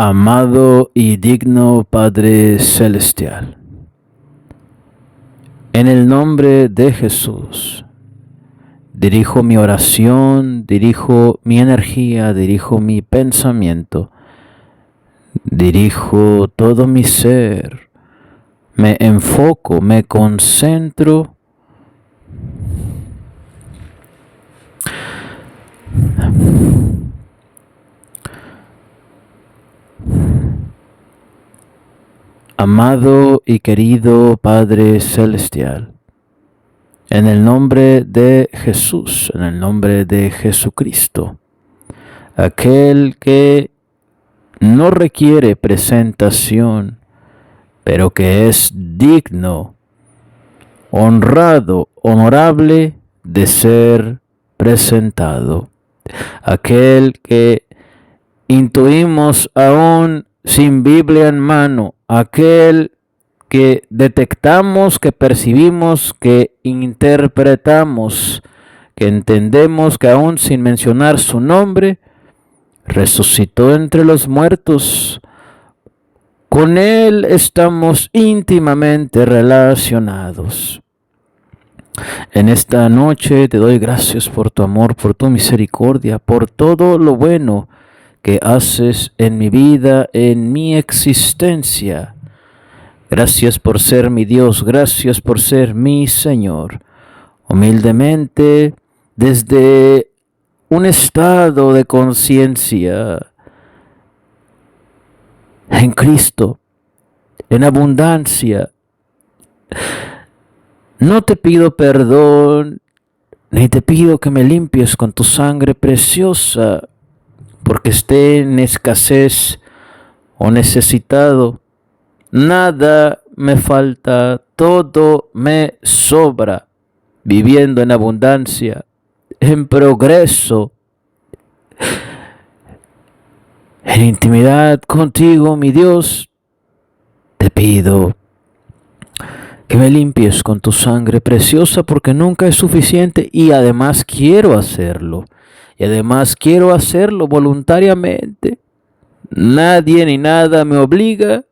Amado y digno Padre Celestial, en el nombre de Jesús, dirijo mi oración, dirijo mi energía, dirijo mi pensamiento, dirijo todo mi ser, me enfoco, me concentro Amado y querido Padre Celestial, en el nombre de Jesús, en el nombre de Jesucristo, aquel que no requiere presentación, pero que es digno, honrado, honorable de ser presentado, aquel que intuimos aún sin Biblia en mano, aquel que detectamos, que percibimos, que interpretamos, que entendemos que aún sin mencionar su nombre, resucitó entre los muertos. Con Él estamos íntimamente relacionados. En esta noche te doy gracias por tu amor, por tu misericordia, por todo lo bueno que haces en mi vida, en mi existencia. Gracias por ser mi Dios, gracias por ser mi Señor. Humildemente, desde un estado de conciencia en Cristo, en abundancia, no te pido perdón, ni te pido que me limpies con tu sangre preciosa, porque esté en escasez o necesitado. Nada me falta, todo me sobra, viviendo en abundancia, en progreso, en intimidad contigo, mi Dios. Te pido que me limpies con tu sangre preciosa, porque nunca es suficiente y además quiero hacerlo. Y además quiero hacerlo voluntariamente. Nadie ni nada me obliga.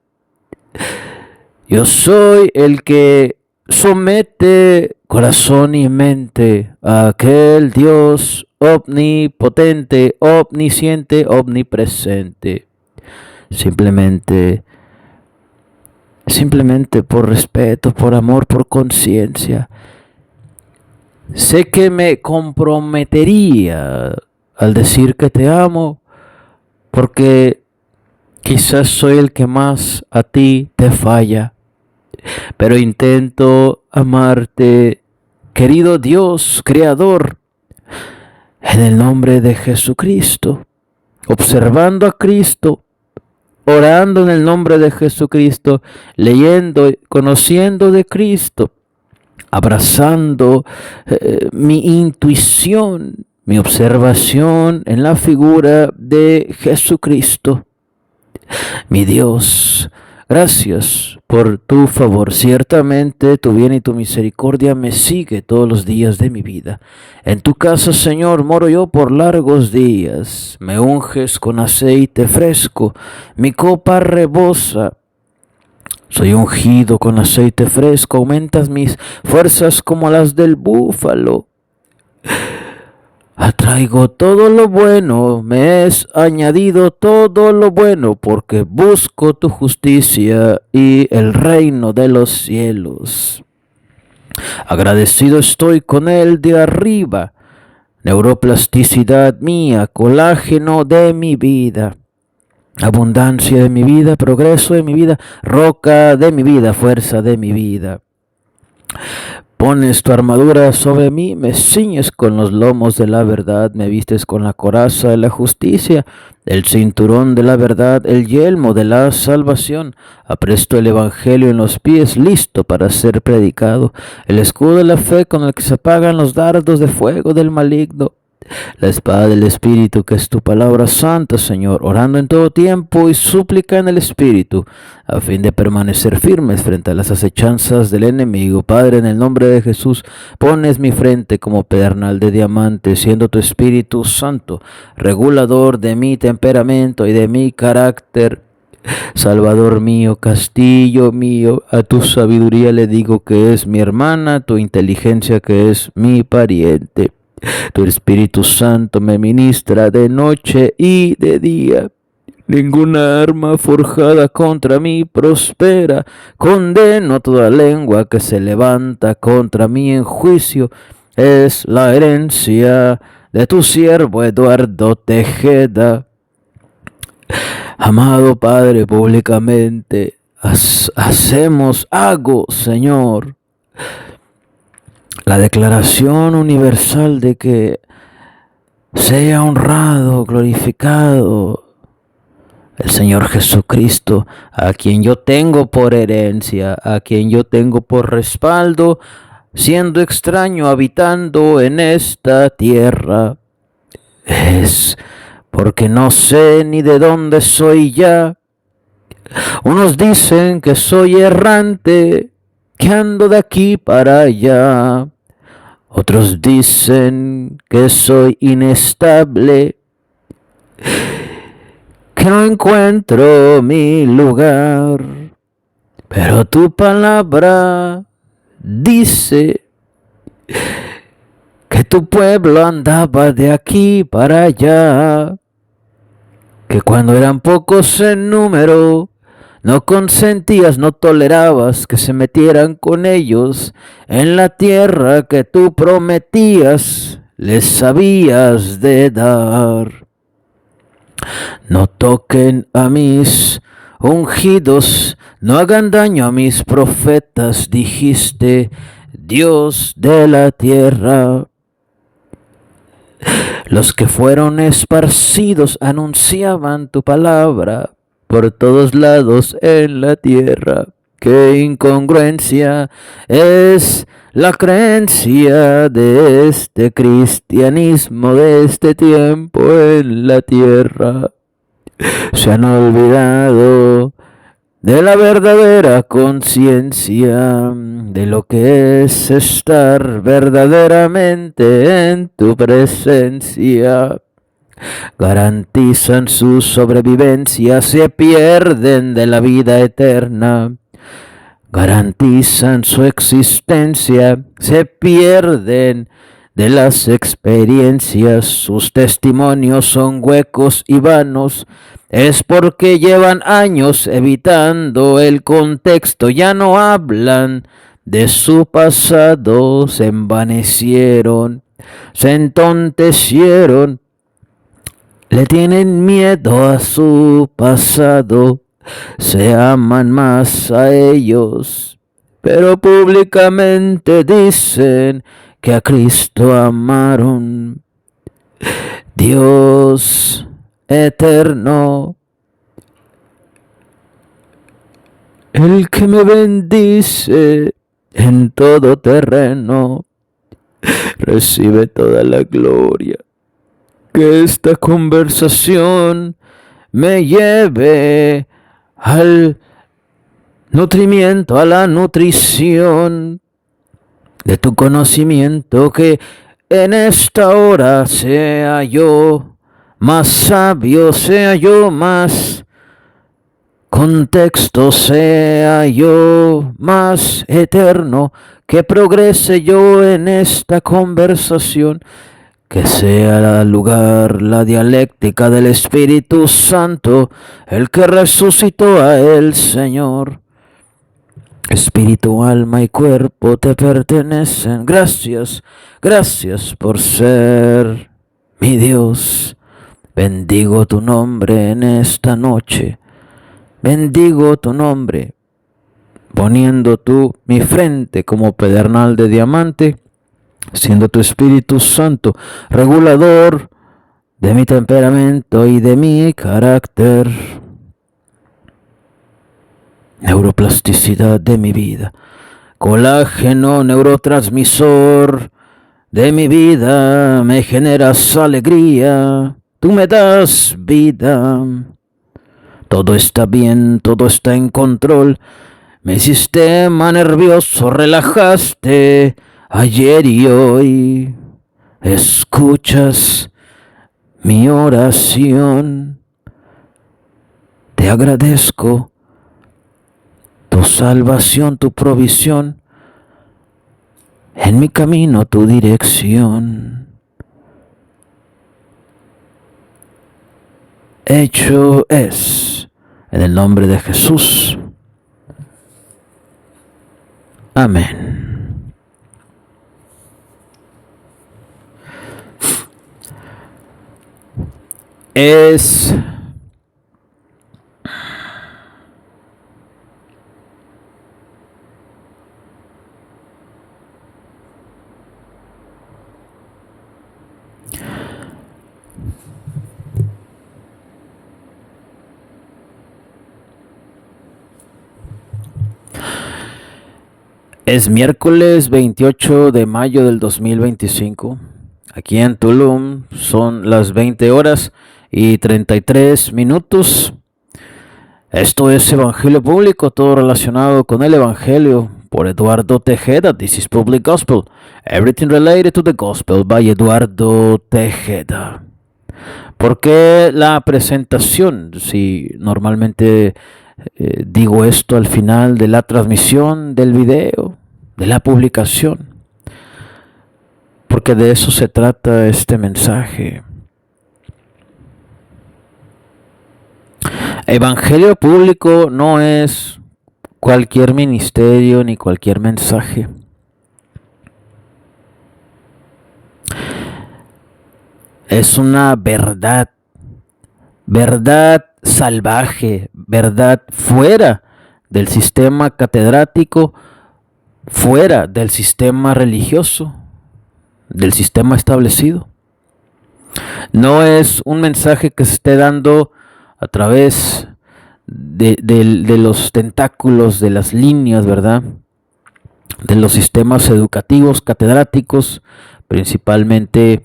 Yo soy el que somete corazón y mente a aquel Dios omnipotente, omnisciente, omnipresente. Simplemente por respeto, por amor, por conciencia. Sé que me comprometería al decir que te amo, porque quizás soy el que más a ti te falla, pero intento amarte, querido Dios, Creador, en el nombre de Jesucristo, observando a Cristo, orando en el nombre de Jesucristo, leyendo, conociendo de Cristo, abrazando mi intuición, mi observación en la figura de Jesucristo. Mi Dios, gracias por tu favor. Ciertamente tu bien y tu misericordia me sigue todos los días de mi vida. En tu casa, Señor, moro yo por largos días. Me unges con aceite fresco, mi copa rebosa. Soy ungido con aceite fresco, aumentas mis fuerzas como las del búfalo. Atraigo todo lo bueno, me es añadido todo lo bueno, porque busco tu justicia y el reino de los cielos. Agradecido estoy con Él de arriba, neuroplasticidad mía, colágeno de mi vida. Abundancia de mi vida, progreso de mi vida, roca de mi vida, fuerza de mi vida. Pones tu armadura sobre mí, me ciñes con los lomos de la verdad, me vistes con la coraza de la justicia, el cinturón de la verdad, el yelmo de la salvación. Apresto el evangelio en los pies, listo para ser predicado, el escudo de la fe con el que se apagan los dardos de fuego del maligno. la espada del Espíritu, que es tu palabra santa, Señor, orando en todo tiempo y súplica en el Espíritu, a fin de permanecer firmes frente a las acechanzas del enemigo. Padre, en el nombre de Jesús, pones mi frente como pedernal de diamante, siendo tu Espíritu Santo, regulador de mi temperamento y de mi carácter. Salvador mío, castillo mío, a tu sabiduría le digo que es mi hermana, a tu inteligencia que es mi pariente. Tu Espíritu Santo me ministra de noche y de día. Ninguna arma forjada contra mí prospera. Condeno toda lengua que se levanta contra mí en juicio. Es la herencia de tu siervo Eduardo Tejeda. Amado Padre, públicamente hago, Señor, la declaración universal de que sea honrado, glorificado el Señor Jesucristo, a quien yo tengo por herencia, a quien yo tengo por respaldo, siendo extraño habitando en esta tierra. Es porque no sé ni de dónde soy ya. Unos dicen que soy errante, que ando de aquí para allá. Otros dicen que soy inestable, que no encuentro mi lugar. Pero tu palabra dice que tu pueblo andaba de aquí para allá, que cuando eran pocos en número, no consentías, no tolerabas que se metieran con ellos en la tierra que tú prometías, les habías de dar. No toquen a mis ungidos, no hagan daño a mis profetas, dijiste, Dios de la tierra. Los que fueron esparcidos anunciaban tu palabra por todos lados en la tierra. Qué incongruencia es la creencia de este cristianismo de este tiempo en la tierra. Se han olvidado de la verdadera conciencia, de lo que es estar verdaderamente en tu presencia. Garantizan su sobrevivencia, se pierden de la vida eterna. Garantizan su existencia, se pierden de las experiencias. Sus testimonios son huecos y vanos. Es porque llevan años evitando el contexto, ya no hablan de su pasado, se envanecieron, se entontecieron, le tienen miedo a su pasado, se aman más a ellos, pero públicamente dicen que a Cristo amaron. Dios eterno, el que me bendice en todo terreno, recibe toda la gloria. Que esta conversación me lleve al nutrimiento, a la nutrición de tu conocimiento, que en esta hora sea yo más sabio, sea yo más contexto, sea yo más eterno, que progrese yo en esta conversación, que sea el lugar, la dialéctica del Espíritu Santo, el que resucitó a el Señor. Espíritu, alma y cuerpo te pertenecen. Gracias, gracias por ser mi Dios. Bendigo tu nombre en esta noche. Bendigo tu nombre, poniendo tú mi frente como pedernal de diamante, siendo tu Espíritu Santo regulador de mi temperamento y de mi carácter. Neuroplasticidad de mi vida, colágeno, neurotransmisor De mi vida me generas alegría, tú me das vida. Todo está bien, todo está en control. Mi sistema nervioso relajaste ayer y hoy. Escuchas mi oración. Te agradezco tu salvación, tu provisión. En mi camino, tu dirección. Hecho es, en el nombre de Jesús. Amén. Es miércoles 28 de mayo del 2025. Aquí en Tulum son las 20 horas y 33 minutos. Esto es Evangelio Público, todo relacionado con el Evangelio, por Eduardo Tejeda. This is Public Gospel. Everything related to the Gospel by Eduardo Tejeda. ¿Por qué la presentación? Si normalmente digo esto al final de la transmisión del video, de la publicación, porque de eso se trata este mensaje. Evangelio Público no es cualquier ministerio ni cualquier mensaje. Es una verdad, verdad salvaje, verdad fuera del sistema catedrático, fuera del sistema religioso, del sistema establecido. No es un mensaje que se esté dando a través de los tentáculos, de las líneas, ¿verdad? De los sistemas educativos, catedráticos, principalmente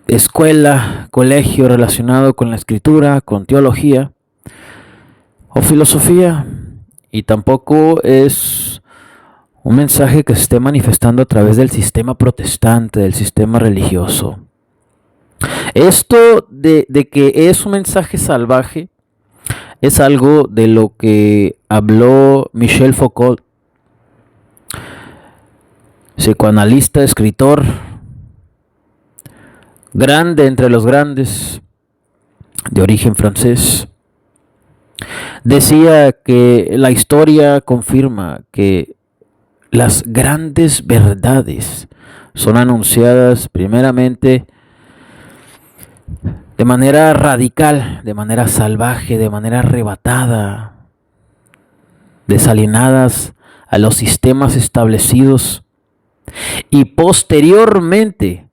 escuela, colegio relacionado con la escritura, con teología o filosofía. Y tampoco es un mensaje que se esté manifestando a través del sistema protestante, del sistema religioso. Esto de que es un mensaje salvaje es algo de lo que habló Michel Foucault, psicoanalista, escritor, grande entre los grandes, de origen francés. Decía que la historia confirma que las grandes verdades son anunciadas primeramente de manera radical, de manera salvaje, de manera arrebatada, desalienadas a los sistemas establecidos, y posteriormente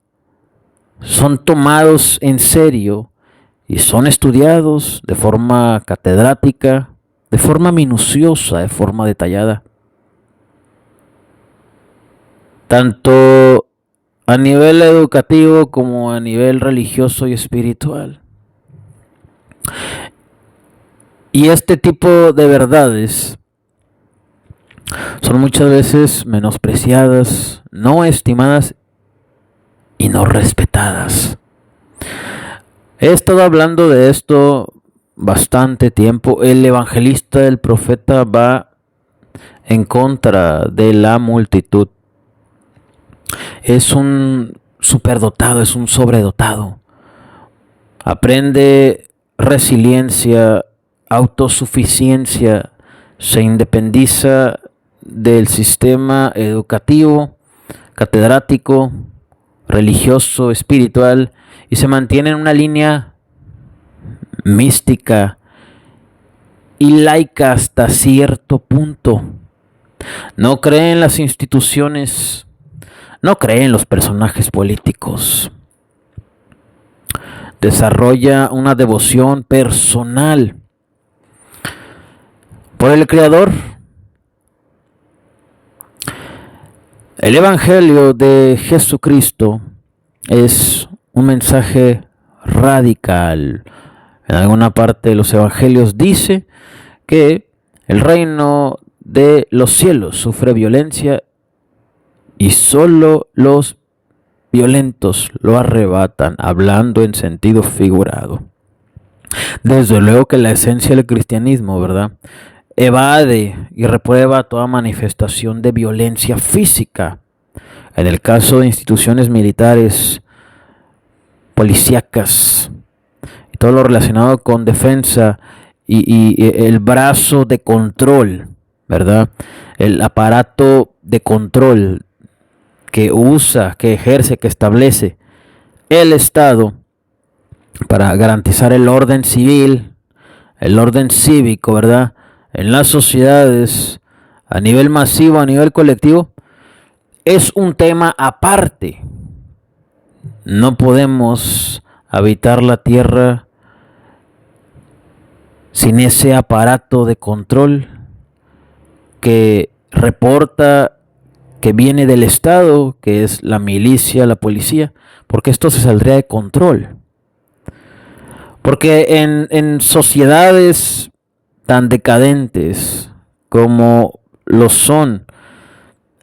son tomados en serio y son estudiados de forma catedrática, de forma minuciosa, de forma detallada, tanto a nivel educativo como a nivel religioso y espiritual. Y este tipo de verdades son muchas veces menospreciadas, no estimadas y no respetadas. He estado hablando de esto bastante tiempo. El evangelista, el profeta, va en contra de la multitud. Es un superdotado, es un sobredotado. Aprende resiliencia, autosuficiencia, se independiza del sistema educativo, catedrático, religioso, espiritual, y se mantiene en una línea mística y laica hasta cierto punto. No cree en las instituciones, no cree en los personajes políticos. Desarrolla una devoción personal por el Creador. El Evangelio de Jesucristo es un mensaje radical. En alguna parte de los Evangelios dice que el reino de los cielos sufre violencia y solo los violentos lo arrebatan, hablando en sentido figurado. Desde luego que la esencia del cristianismo, ¿verdad?, evade y reprueba toda manifestación de violencia física. En el caso de instituciones militares, policíacas y todo lo relacionado con defensa y el brazo de control, ¿verdad? El aparato de control que usa, que ejerce, que establece el Estado para garantizar el orden civil, el orden cívico, ¿verdad?, en las sociedades, a nivel masivo, a nivel colectivo, es un tema aparte. No podemos habitar la tierra sin ese aparato de control que reporta, que viene del Estado, que es la milicia, la policía, porque esto se saldría de control. Porque en sociedades tan decadentes como lo son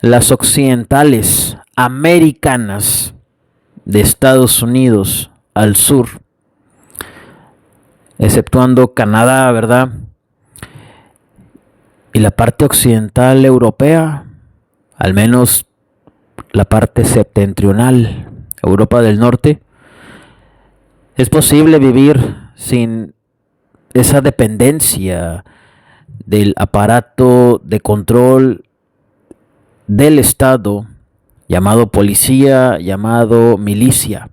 las occidentales americanas de Estados Unidos al sur, exceptuando Canadá, ¿verdad?, y la parte occidental europea, al menos la parte septentrional, Europa del Norte, es posible vivir sin esa dependencia del aparato de control del Estado, llamado policía, llamado milicia,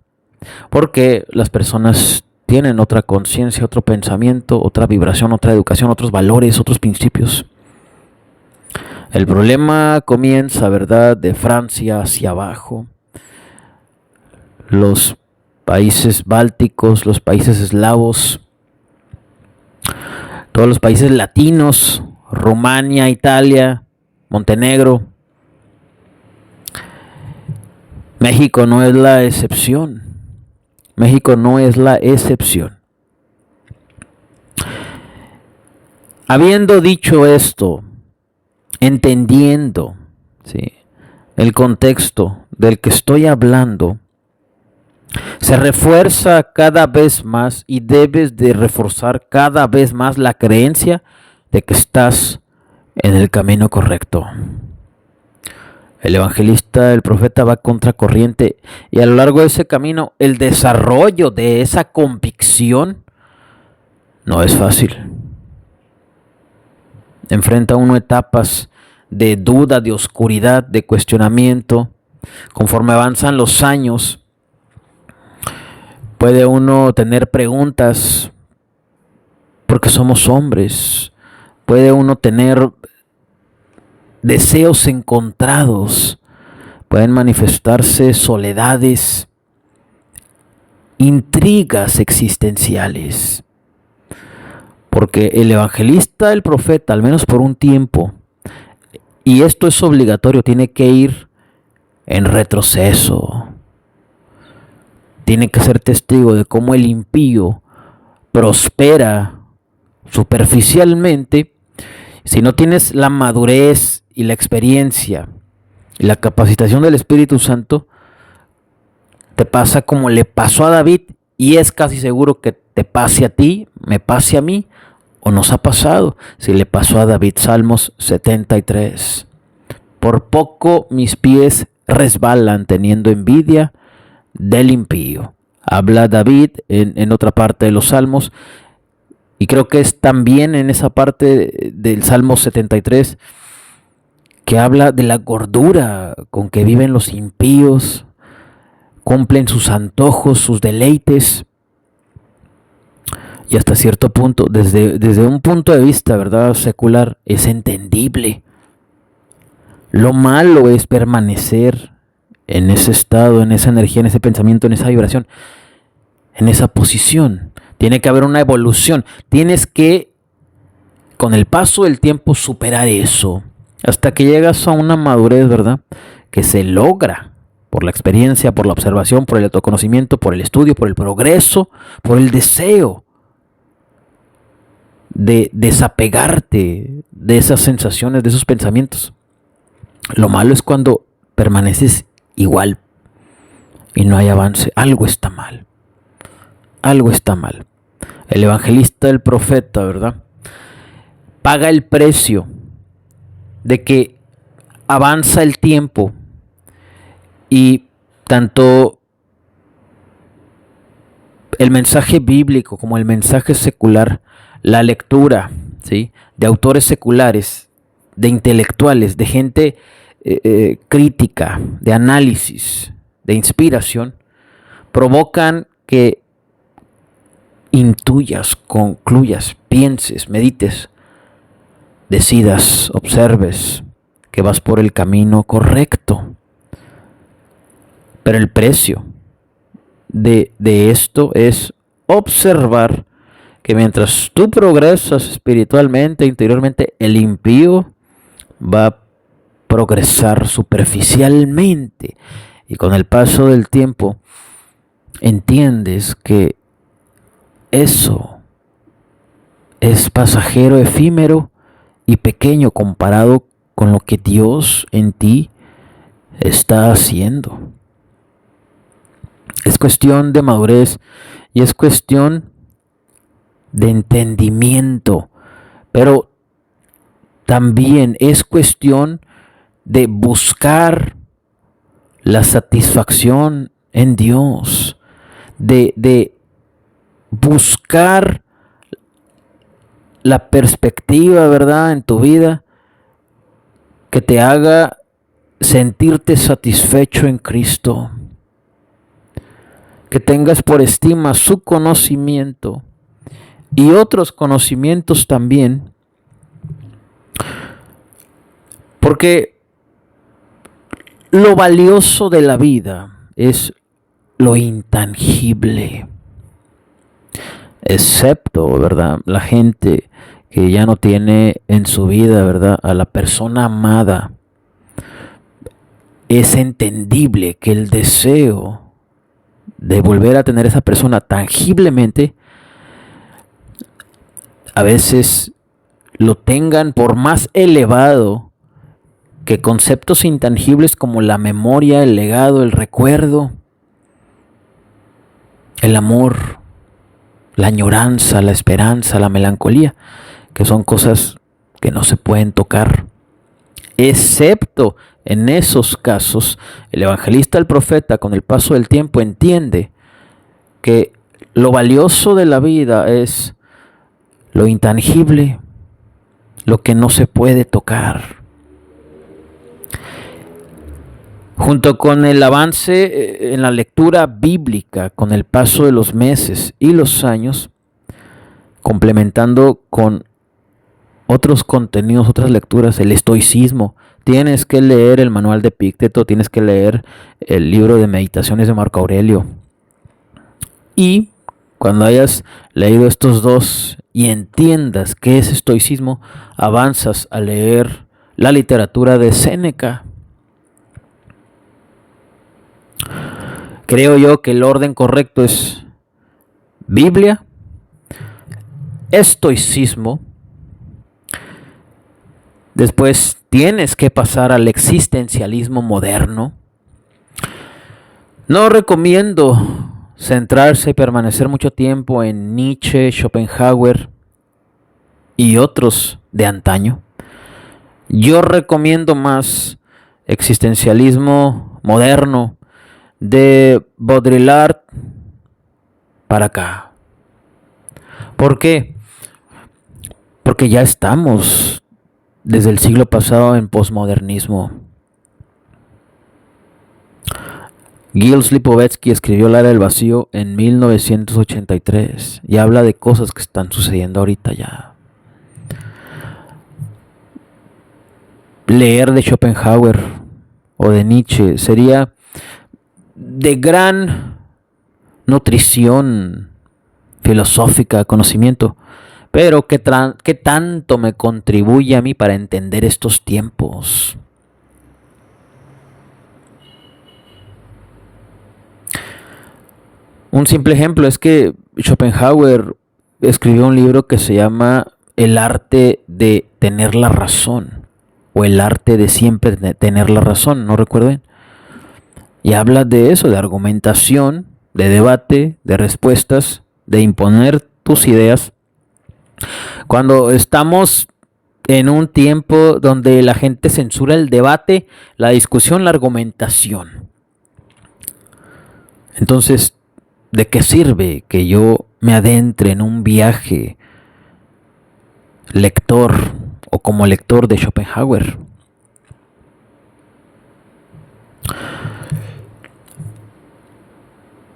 porque las personas tienen otra conciencia, otro pensamiento, otra vibración, otra educación, otros valores, otros principios. El problema comienza, ¿verdad?, de Francia hacia abajo. Los países bálticos, los países eslavos, todos los países latinos, Rumania, Italia, Montenegro. México no es la excepción. México no es la excepción. Habiendo dicho esto, entendiendo, ¿sí?, el contexto del que estoy hablando, se refuerza cada vez más y debes de reforzar cada vez más la creencia de que estás en el camino correcto. El evangelista, el profeta va contracorriente y a lo largo de ese camino el desarrollo de esa convicción no es fácil. Enfrenta uno etapas de duda, de oscuridad, de cuestionamiento. Conforme avanzan los años, puede uno tener preguntas porque somos hombres. Puede uno tener deseos encontrados. Pueden manifestarse soledades, intrigas existenciales. Porque el evangelista, el profeta, al menos por un tiempo, y esto es obligatorio, tiene que ir en retroceso. Tiene que ser testigo de cómo el impío prospera superficialmente. Si no tienes la madurez y la experiencia y la capacitación del Espíritu Santo, te pasa como le pasó a David, y es casi seguro que te pase a ti, me pase a mí, o nos ha pasado. Si le pasó a David, Salmos 73. Por poco mis pies resbalan teniendo envidia del impío. Habla David en otra parte de los Salmos, y creo que es también en esa parte del Salmo 73 que habla de la gordura con que viven los impíos, cumplen sus antojos, sus deleites, y hasta cierto punto, desde un punto de vista, ¿verdad?, secular, es entendible. Lo malo es permanecer en ese estado, en esa energía, en ese pensamiento, en esa vibración, en esa posición. Tiene que haber una evolución. Tienes que, con el paso del tiempo, superar eso, hasta que llegas a una madurez, ¿verdad?, que se logra por la experiencia, por la observación, por el autoconocimiento, por el estudio, por el progreso, por el deseo de desapegarte de esas sensaciones, de esos pensamientos. Lo malo es cuando permaneces igual y no hay avance. Algo está mal. Algo está mal. El evangelista, el profeta, ¿verdad?, paga el precio de que avanza el tiempo y tanto el mensaje bíblico como el mensaje secular, la lectura, ¿sí?, de autores seculares, de intelectuales, de gente crítica, de análisis, de inspiración, provocan que intuyas, concluyas, pienses, medites, decidas, observes que vas por el camino correcto. Pero el precio de esto es observar que mientras tú progresas espiritualmente, interiormente, el impío va a progresar superficialmente. Y con el paso del tiempo entiendes que eso es pasajero, efímero y pequeño comparado con lo que Dios en ti está haciendo. Es cuestión de madurez y es cuestión de entendimiento, pero también es cuestión de buscar la satisfacción en Dios, de buscar la perspectiva, ¿verdad?, en tu vida que te haga sentirte satisfecho en Cristo, que tengas por estima su conocimiento y otros conocimientos también, porque lo valioso de la vida es lo intangible, excepto, ¿verdad?, la gente que ya no tiene en su vida, ¿verdad?, a la persona amada. Es entendible que el deseo de volver a tener esa persona tangiblemente a veces lo tengan por más elevado que conceptos intangibles como la memoria, el legado, el recuerdo, el amor, la añoranza, la esperanza, la melancolía, que son cosas que no se pueden tocar. Excepto en esos casos, el evangelista, el profeta, con el paso del tiempo entiende que lo valioso de la vida es lo intangible, lo que no se puede tocar. Junto con el avance en la lectura bíblica, con el paso de los meses y los años, complementando con otros contenidos, otras lecturas, el estoicismo. Tienes que leer el manual de Epicteto, tienes que leer el libro de meditaciones de Marco Aurelio. Y cuando hayas leído estos dos y entiendas qué es estoicismo, avanzas a leer la literatura de Séneca. Creo yo que el orden correcto es Biblia, estoicismo. Después tienes que pasar al existencialismo moderno. No recomiendo centrarse y permanecer mucho tiempo en Nietzsche, Schopenhauer y otros de antaño. Yo recomiendo más existencialismo moderno de Baudrillard para acá. ¿Por qué? Porque ya estamos desde el siglo pasado en posmodernismo. Gilles Lipovetsky escribió La Era del Vacío en 1983 y habla de cosas que están sucediendo ahorita ya. Leer de Schopenhauer o de Nietzsche sería de gran nutrición filosófica, conocimiento, pero ¿qué tanto me contribuye a mí para entender estos tiempos? Un simple ejemplo es que Schopenhauer escribió un libro que se llama El arte de tener la razón, o el arte de siempre tener la razón, ¿no recuerden? Y habla de eso, de argumentación, de debate, de respuestas, de imponer tus ideas. Cuando estamos en un tiempo donde la gente censura el debate, la discusión, la argumentación. Entonces, ¿de qué sirve que yo me adentre en un viaje lector o como lector de Schopenhauer?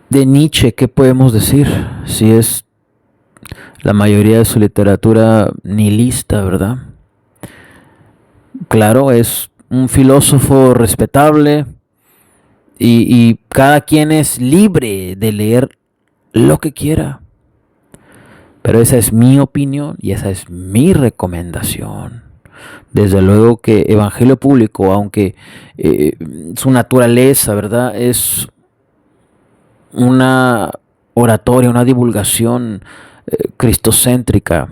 De Nietzsche, ¿qué podemos decir? Si es la mayoría de su literatura nihilista, ¿verdad? Claro, es un filósofo respetable y cada quien es libre de leer lo que quiera. Pero esa es mi opinión y esa es mi recomendación. Desde luego que Evangelio Público, aunque su naturaleza, ¿verdad?, es una oratoria, una divulgación cristocéntrica,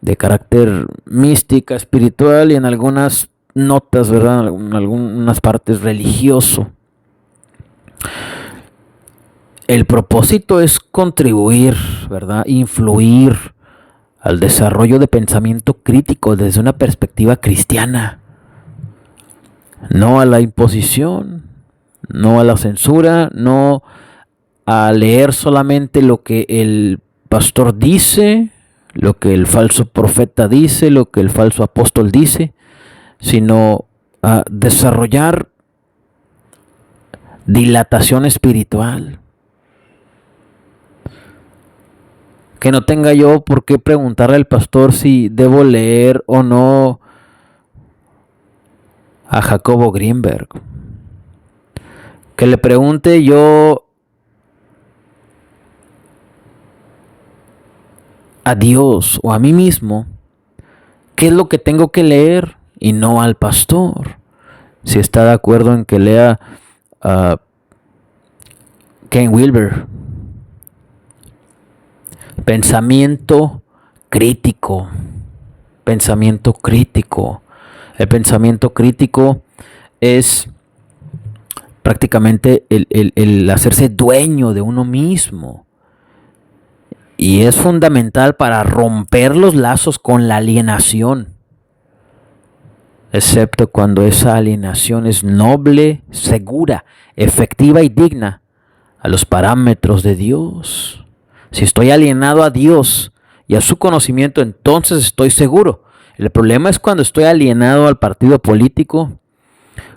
de carácter mística, espiritual y en algunas notas, ¿verdad?, en algunas partes religioso. El propósito es contribuir, ¿verdad?, influir al desarrollo de pensamiento crítico desde una perspectiva cristiana, no a la imposición, no a la censura, no a leer solamente lo que el pastor dice, lo que el falso profeta dice, lo que el falso apóstol dice, sino a desarrollar dilatación espiritual. Que no tenga yo por qué preguntarle al pastor si debo leer o no a Jacobo Greenberg. Que le pregunte yo a Dios o a mí mismo qué es lo que tengo que leer y no al pastor. Si está de acuerdo en que lea a Ken Wilber. Pensamiento crítico. Pensamiento crítico. El pensamiento crítico es prácticamente el hacerse dueño de uno mismo. Y es fundamental para romper los lazos con la alienación. Excepto cuando esa alienación es noble, segura, efectiva y digna a los parámetros de Dios. Si estoy alienado a Dios y a su conocimiento, entonces estoy seguro. El problema es cuando estoy alienado al partido político,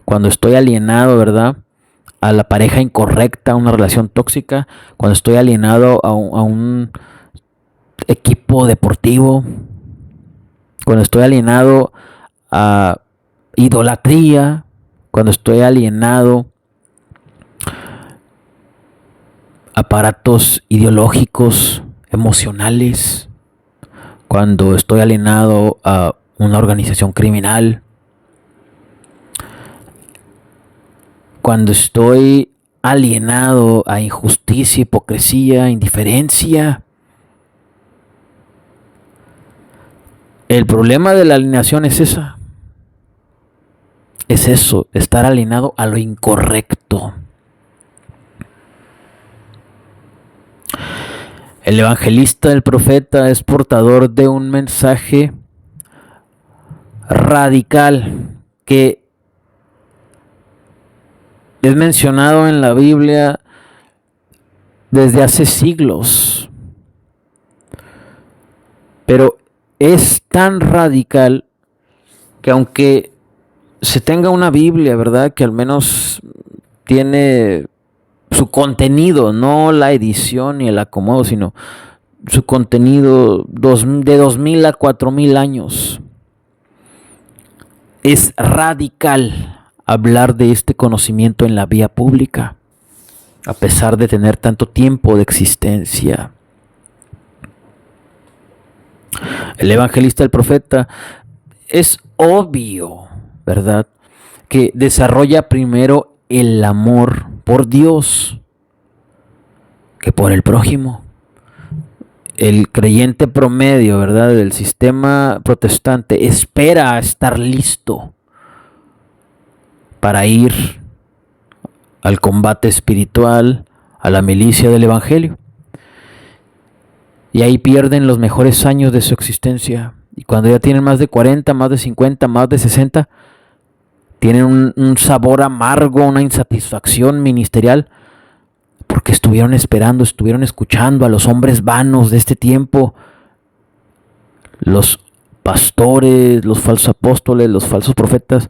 cuando estoy alienado, ¿verdad?, a la pareja incorrecta, a una relación tóxica, cuando estoy alienado a un equipo deportivo, cuando estoy alienado a idolatría, cuando estoy alienado aparatos ideológicos, emocionales, cuando estoy alienado a una organización criminal, cuando estoy alienado a injusticia, hipocresía, indiferencia. El problema de la alienación es esa. Es eso, estar alienado a lo incorrecto. El evangelista, el profeta, es portador de un mensaje radical que es mencionado en la Biblia desde hace siglos. Pero es tan radical que aunque se tenga una Biblia, ¿verdad?, que al menos tiene su contenido, no la edición ni el acomodo, sino su contenido de 2000 a 4000 años. Es radical hablar de este conocimiento en la vía pública, a pesar de tener tanto tiempo de existencia. El evangelista, el profeta, es obvio, ¿verdad?, que desarrolla primero el amor por Dios, que por el prójimo. El creyente promedio, ¿verdad?, del sistema protestante espera a estar listo para ir al combate espiritual, a la milicia del evangelio. Y ahí pierden los mejores años de su existencia. Y cuando ya tienen más de 40, más de 50, más de 60, tienen un sabor amargo, una insatisfacción ministerial, porque estuvieron esperando, estuvieron escuchando a los hombres vanos de este tiempo, los pastores, los falsos apóstoles, los falsos profetas,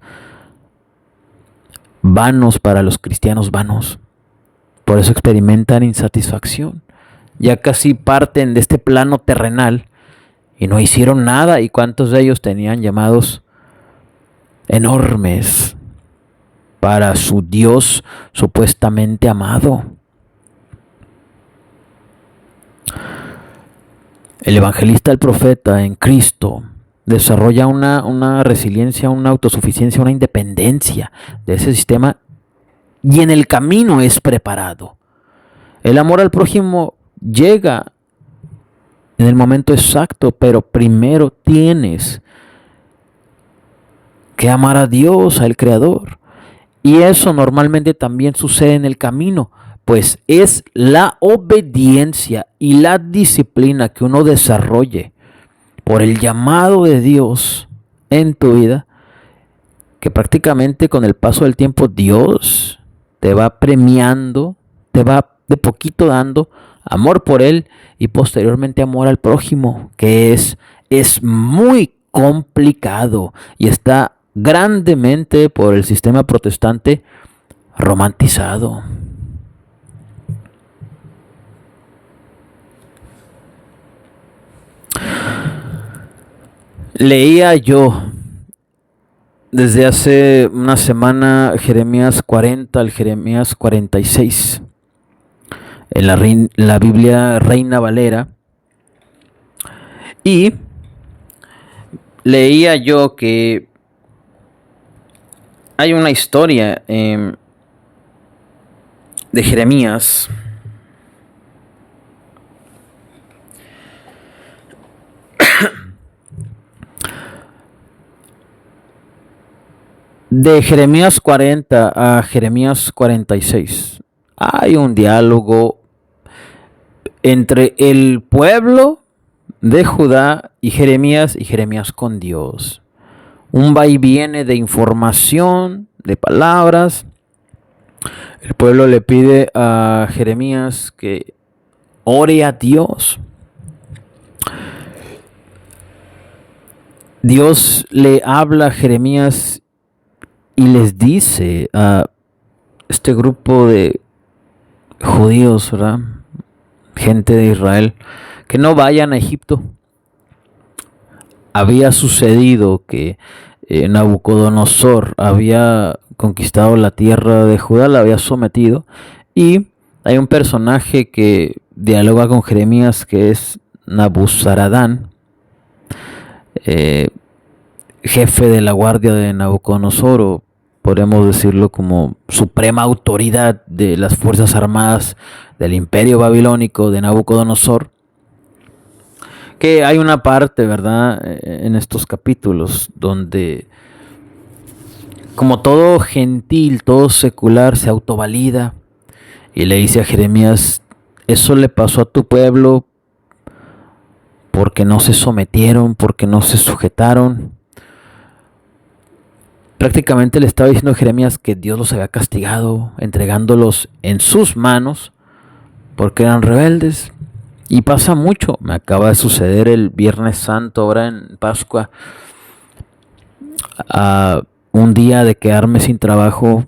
vanos para los cristianos vanos. Por eso experimentan insatisfacción. Ya casi parten de este plano terrenal y no hicieron nada. ¿Y cuántos de ellos tenían llamados enormes para su Dios supuestamente amado? El evangelista, el profeta en Cristo, desarrolla una resiliencia, una autosuficiencia, una independencia de ese sistema, y en el camino es preparado. El amor al prójimo llega en el momento exacto, pero primero tienes que amar a Dios, al Creador. Y eso normalmente también sucede en el camino, pues es la obediencia y la disciplina que uno desarrolle por el llamado de Dios en tu vida, que prácticamente con el paso del tiempo Dios te va premiando, te va de poquito dando amor por Él y posteriormente amor al prójimo, que es muy complicado y está grandemente por el sistema protestante romantizado. Leía yo desde hace una semana Jeremías 40 al Jeremías 46 en la Biblia Reina Valera, y leía yo que hay una historia de Jeremías de Jeremías 40 a Jeremías 46. Hay un diálogo entre el pueblo de Judá y Jeremías con Dios. Un va y viene de información, de palabras. El pueblo le pide a Jeremías que ore a Dios. Dios le habla a Jeremías y les dice a este grupo de judíos, ¿verdad?, gente de Israel, que no vayan a Egipto. Había sucedido que Nabucodonosor había conquistado la tierra de Judá, la había sometido, y hay un personaje que dialoga con Jeremías que es Nabuzaradán, jefe de la guardia de Nabucodonosor, o podemos decirlo como suprema autoridad de las fuerzas armadas del imperio babilónico de Nabucodonosor. Que hay una parte, ¿verdad?, en estos capítulos donde, como todo gentil, todo secular, se autovalida y le dice a Jeremías: eso le pasó a tu pueblo porque no se sometieron, porque no se sujetaron. Prácticamente le estaba diciendo a Jeremías que Dios los había castigado, entregándolos en sus manos porque eran rebeldes. Y pasa mucho. Me acaba de suceder el Viernes Santo, ahora en Pascua, un día de quedarme sin trabajo,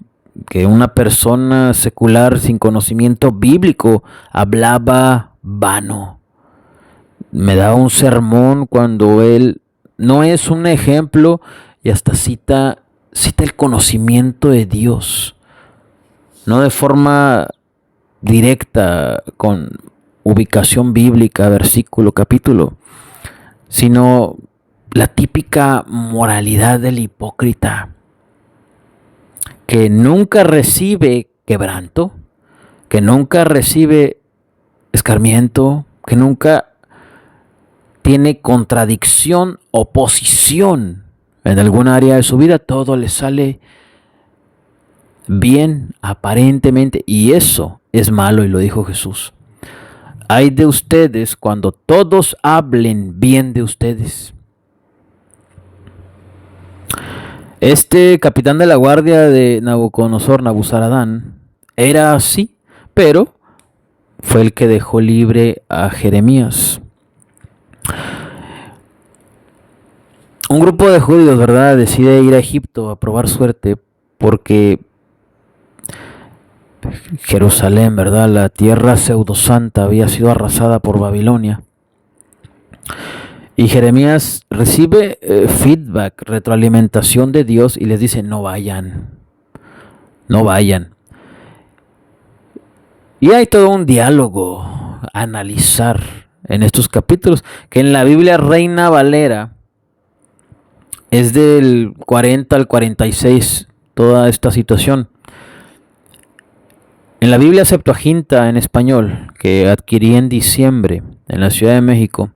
que una persona secular sin conocimiento bíblico hablaba vano. Me daba un sermón cuando él no es un ejemplo y hasta cita el conocimiento de Dios, no de forma directa con ubicación bíblica, versículo, capítulo, sino la típica moralidad del hipócrita que nunca recibe quebranto, que nunca recibe escarmiento, que nunca tiene contradicción, oposición en algún área de su vida. Todo le sale bien aparentemente, y eso es malo, y lo dijo Jesús. Hay de ustedes cuando todos hablen bien de ustedes. Este capitán de la guardia de Nabucodonosor, Nabuzaradán, era así, pero fue el que dejó libre a Jeremías. Un grupo de judíos, ¿verdad?, decide ir a Egipto a probar suerte porque Jerusalén, ¿verdad?, la tierra pseudosanta, había sido arrasada por Babilonia. Y Jeremías recibe feedback, retroalimentación de Dios, y les dice: no vayan, no vayan. Y hay todo un diálogo a analizar en estos capítulos, que en la Biblia Reina Valera es del 40 al 46, toda esta situación. En la Biblia Septuaginta en español, que adquirí en diciembre en la Ciudad de México,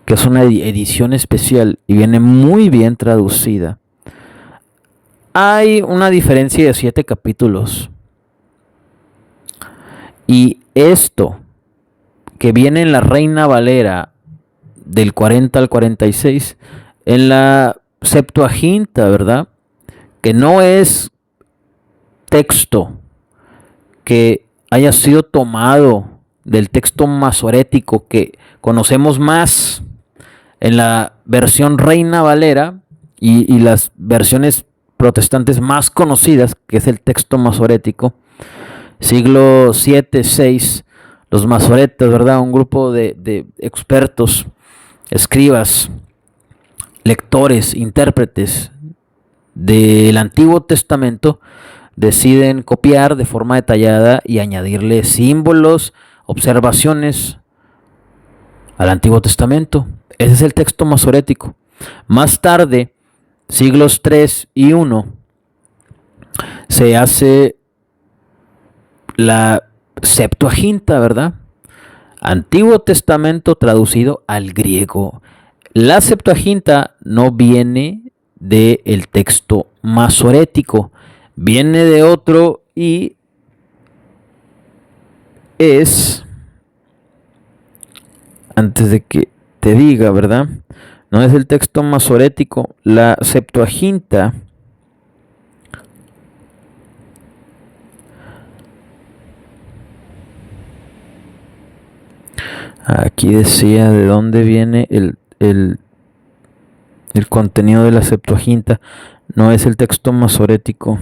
que es una edición especial y viene muy bien traducida, hay una diferencia de 7 capítulos. Y esto que viene en la Reina Valera del 40 al 46, en la Septuaginta, ¿verdad?, que no es texto que haya sido tomado del texto masorético que conocemos más en la versión Reina Valera y las versiones protestantes más conocidas, que es el texto masorético, siglo 7, 6, los masoretas, ¿verdad?, un grupo de expertos, escribas, lectores, intérpretes del Antiguo Testamento, deciden copiar de forma detallada y añadirle símbolos, observaciones al Antiguo Testamento. Ese es el texto masorético. Más tarde, siglos 3 y 1, se hace la Septuaginta, ¿verdad?, Antiguo Testamento traducido al griego. La Septuaginta no viene del texto masorético, viene de otro, y es, antes de que te diga, ¿verdad?, no es el texto masorético. La Septuaginta aquí decía de dónde viene el contenido de la Septuaginta. No es el texto masorético.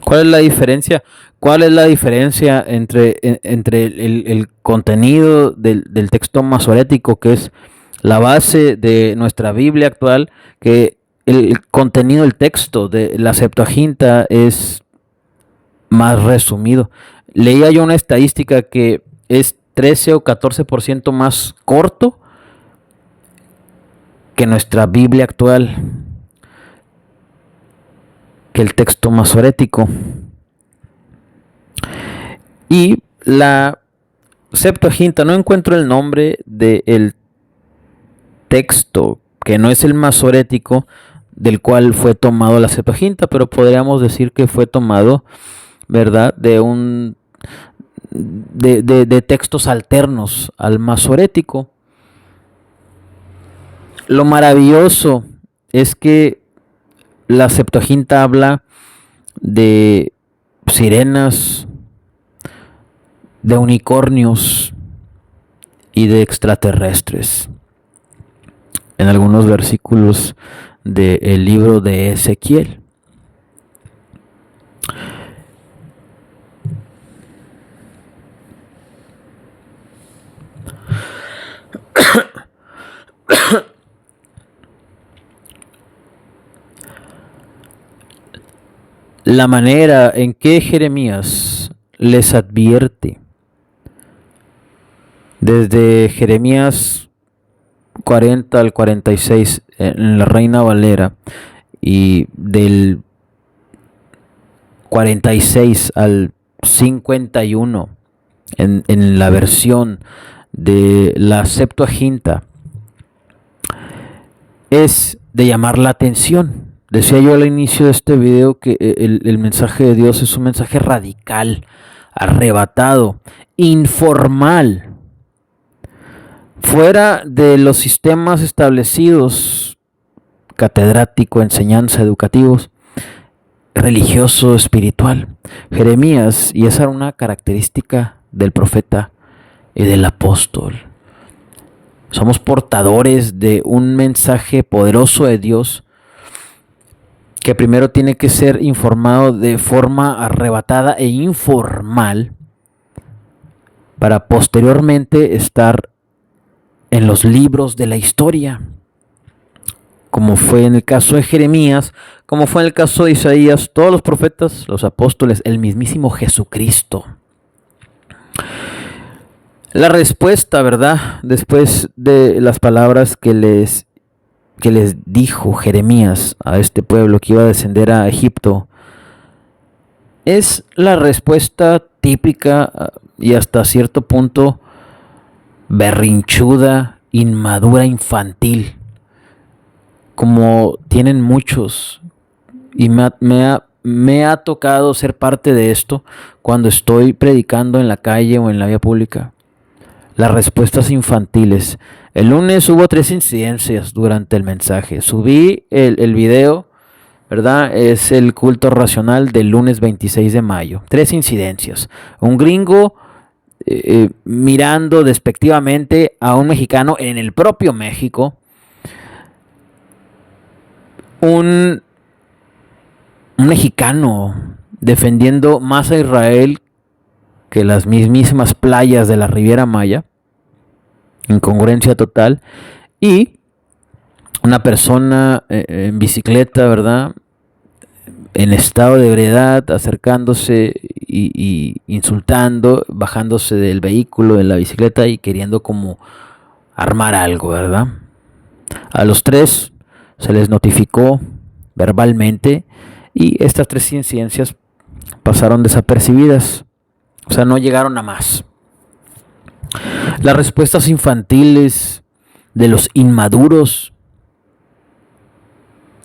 ¿Cuál es la diferencia? ¿Cuál es la diferencia entre el contenido del texto masorético, que es la base de nuestra Biblia actual, que el contenido del texto de la Septuaginta es más resumido? Leía yo una estadística que es 13 o 14% más corto que nuestra Biblia actual, que el texto masorético. Y la Septuaginta, no encuentro el nombre del texto, que no es el masorético, del cual fue tomado la Septuaginta, pero podríamos decir que fue tomado, ¿verdad?, de textos alternos al masorético. Lo maravilloso es que la Septuaginta habla de sirenas, de unicornios y de extraterrestres en algunos versículos del libro de Ezequiel. la manera en que Jeremías les advierte. Desde Jeremías 40 al 46 en la Reina Valera y del 46 al 51 en la versión de la Septuaginta, es de llamar la atención. Decía yo al inicio de este video que el mensaje de Dios es un mensaje radical, arrebatado, informal, fuera de los sistemas establecidos, catedrático, enseñanza, educativos, religioso, espiritual. Jeremías, y esa era una característica del profeta y del apóstol. Somos portadores de un mensaje poderoso de Dios que primero tiene que ser informado de forma arrebatada e informal para posteriormente estar en los libros de la historia, como fue en el caso de Jeremías, como fue en el caso de Isaías, todos los profetas, los apóstoles, el mismísimo Jesucristo. La respuesta, ¿verdad? Después de las palabras que les dijo Jeremías a este pueblo que iba a descender a Egipto, es la respuesta típica y hasta cierto punto berrinchuda, inmadura, infantil, como tienen muchos, y me ha tocado ser parte de esto cuando estoy predicando en la calle o en la vía pública. Las respuestas infantiles. El lunes hubo 3 incidencias durante el mensaje. Subí el video, ¿verdad? Es el culto racional del lunes 26 de mayo. 3 incidencias. Un gringo mirando despectivamente a un mexicano en el propio México. Un mexicano defendiendo más a Israel que las mismísimas playas de la Riviera Maya. Incongruencia total. Y una persona en bicicleta, ¿verdad?, en estado de ebriedad, acercándose y insultando, bajándose del vehículo, de la bicicleta y queriendo como armar algo, ¿verdad? A los 3 se les notificó verbalmente y estas 3 incidencias pasaron desapercibidas, o sea, no llegaron a más. Las respuestas infantiles de los inmaduros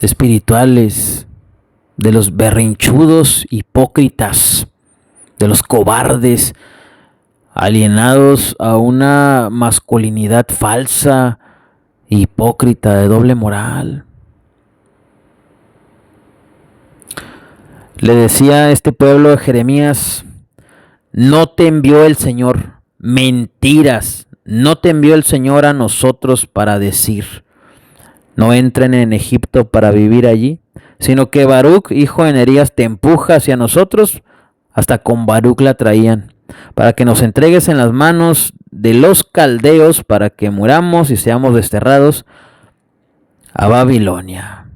espirituales, de los berrinchudos hipócritas, de los cobardes alienados a una masculinidad falsa, hipócrita, de doble moral. Le decía a este pueblo de Jeremías: no te envió el Señor, mentiras, no te envió el Señor a nosotros para decir, no entren en Egipto para vivir allí, sino que Baruch, hijo de Nerías, te empuja hacia nosotros, hasta con Baruch la traían, para que nos entregues en las manos de los caldeos, para que muramos y seamos desterrados a Babilonia.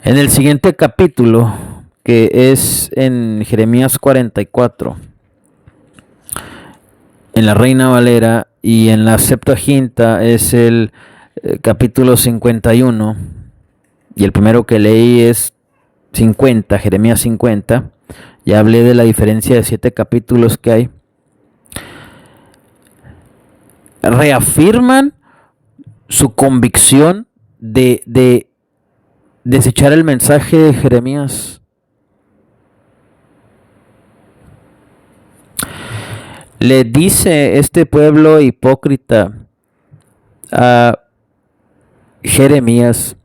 En el siguiente capítulo, que es en Jeremías 44, en la Reina Valera, y en la Septuaginta es el capítulo 51, y el primero que leí es 50, Jeremías 50. Ya hablé de la diferencia de 7 capítulos que hay. Reafirman su convicción de desechar el mensaje de Jeremías. Le dice este pueblo hipócrita a Jeremías: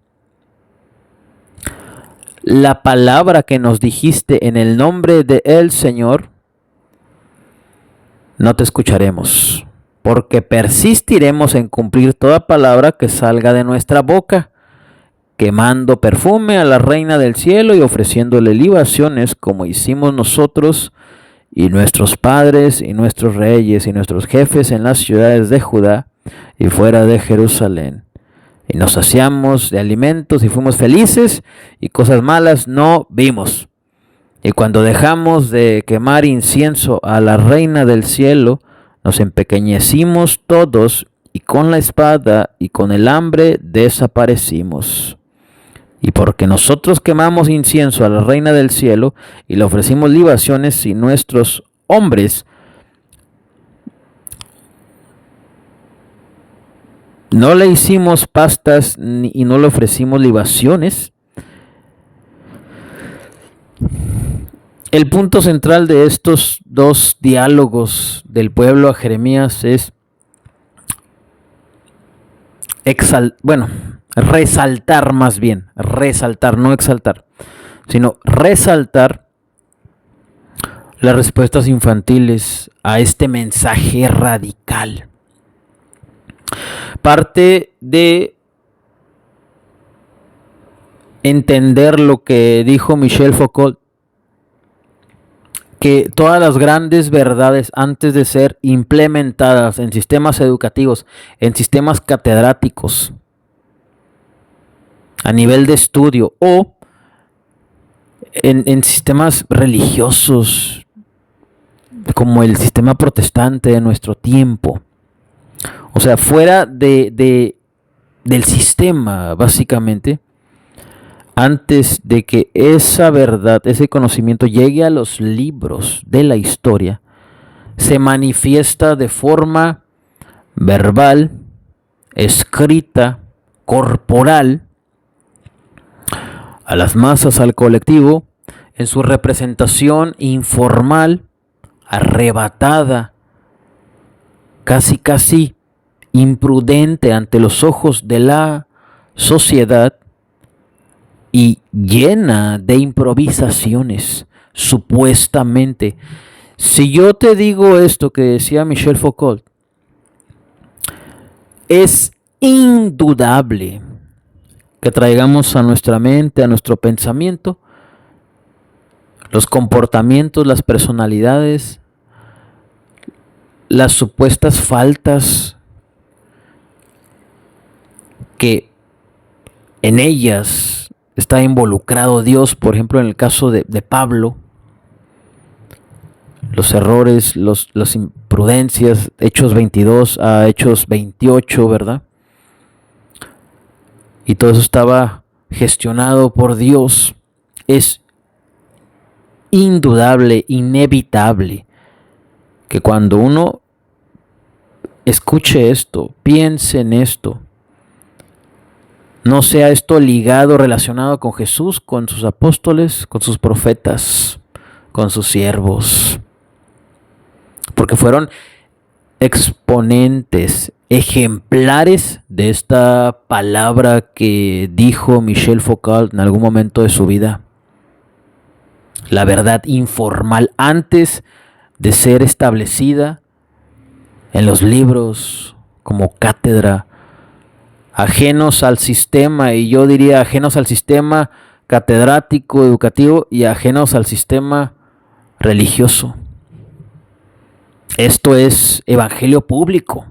la palabra que nos dijiste en el nombre de el Señor, no te escucharemos, porque persistiremos en cumplir toda palabra que salga de nuestra boca, quemando perfume a la Reina del Cielo y ofreciéndole libaciones, como hicimos nosotros y nuestros padres y nuestros reyes y nuestros jefes en las ciudades de Judá y fuera de Jerusalén. y nos saciamos de alimentos y fuimos felices, y cosas malas no vimos. Y cuando dejamos de quemar incienso a la reina del cielo, nos empequeñecimos todos, y con la espada y con el hambre desaparecimos. Y porque nosotros quemamos incienso a la reina del cielo y le ofrecimos libaciones, y nuestros hombres no le hicimos pastas y no le ofrecimos libaciones. El punto central de estos dos diálogos del pueblo a Jeremías es resaltar más bien, resaltar, no exaltar, sino resaltar las respuestas infantiles a este mensaje radical. Parte de entender lo que dijo Michel Foucault, que todas las grandes verdades, antes de ser implementadas en sistemas educativos, en sistemas catedráticos, a nivel de estudio o en sistemas religiosos, como el sistema protestante de nuestro tiempo, o sea, fuera del sistema, básicamente, antes de que esa verdad, ese conocimiento llegue a los libros de la historia, se manifiesta de forma verbal, escrita, corporal, a las masas, al colectivo, en su representación informal, arrebatada, casi imprudente ante los ojos de la sociedad, y llena de improvisaciones, supuestamente. Si yo te digo esto que decía Michel Foucault, es indudable que traigamos a nuestra mente, a nuestro pensamiento, los comportamientos, las personalidades, las supuestas faltas que en ellas está involucrado Dios. Por ejemplo, en el caso de Pablo, los errores, las imprudencias, Hechos 22 a Hechos 28, ¿verdad? Y todo eso estaba gestionado por Dios. Es indudable, inevitable, que cuando uno escuche esto, piense en esto, no sea esto ligado, relacionado con Jesús, con sus apóstoles, con sus profetas, con sus siervos, porque fueron exponentes, ejemplares de esta palabra que dijo Michel Foucault en algún momento de su vida. La verdad informal, antes de ser establecida en los libros como cátedra, ajenos al sistema, y yo diría ajenos al sistema catedrático, educativo, y ajenos al sistema religioso. Esto es evangelio público.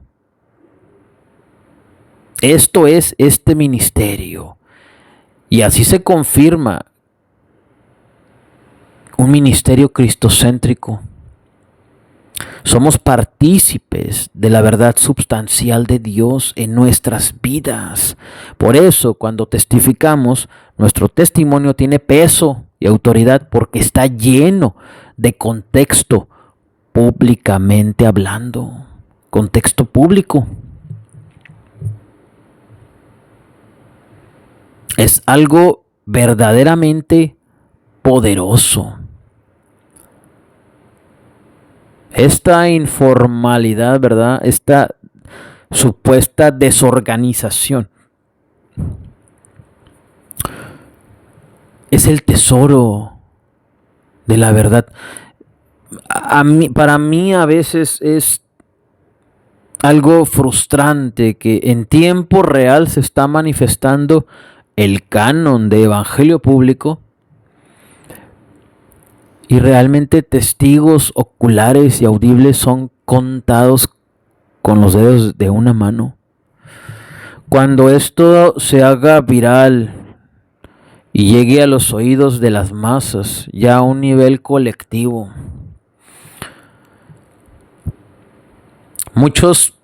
Esto es este ministerio. Y así se confirma un ministerio cristocéntrico. Somos partícipes de la verdad substancial de Dios en nuestras vidas. Por eso, cuando testificamos, nuestro testimonio tiene peso y autoridad, porque está lleno de contexto, públicamente hablando. Contexto público. Es algo verdaderamente poderoso. Esta informalidad, ¿verdad? Esta supuesta desorganización es el tesoro de la verdad. Para mí a veces es algo frustrante que en tiempo real se está manifestando el canon de evangelio público, y realmente testigos oculares y audibles son contados con los dedos de una mano. Cuando esto se haga viral y llegue a los oídos de las masas, ya a un nivel colectivo, muchos,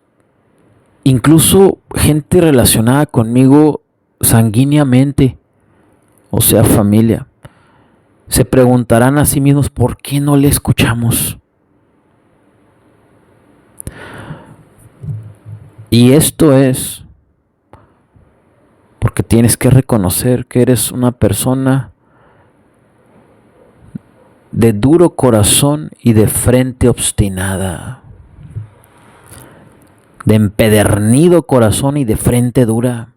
incluso gente relacionada conmigo sanguíneamente, o sea, familia, se preguntarán a sí mismos por qué no le escuchamos. Y esto es porque tienes que reconocer que eres una persona de duro corazón y de frente obstinada, de empedernido corazón y de frente dura.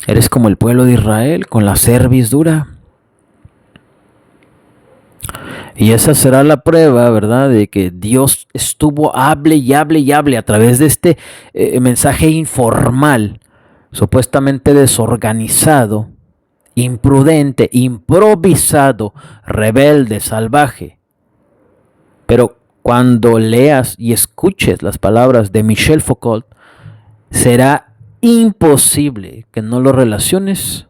Eres como el pueblo de Israel, con la cerviz dura. Y esa será la prueba, ¿verdad?, de que Dios estuvo hable y hable y hable a través de este mensaje informal, supuestamente desorganizado, imprudente, improvisado, rebelde, salvaje. Pero cuando leas y escuches las palabras de Michel Foucault, será imposible que no lo relaciones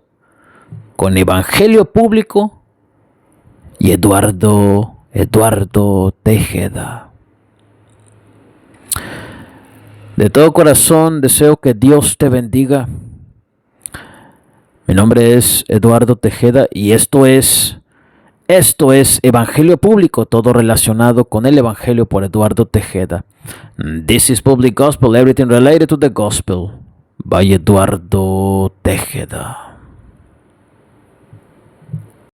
con Evangelio Público y Eduardo Tejeda. De todo corazón deseo que Dios te bendiga. Mi nombre es Eduardo Tejeda y esto es Evangelio Público, todo relacionado con el Evangelio por Eduardo Tejeda. This is Public Gospel, everything related to the Gospel by Eduardo Tejeda.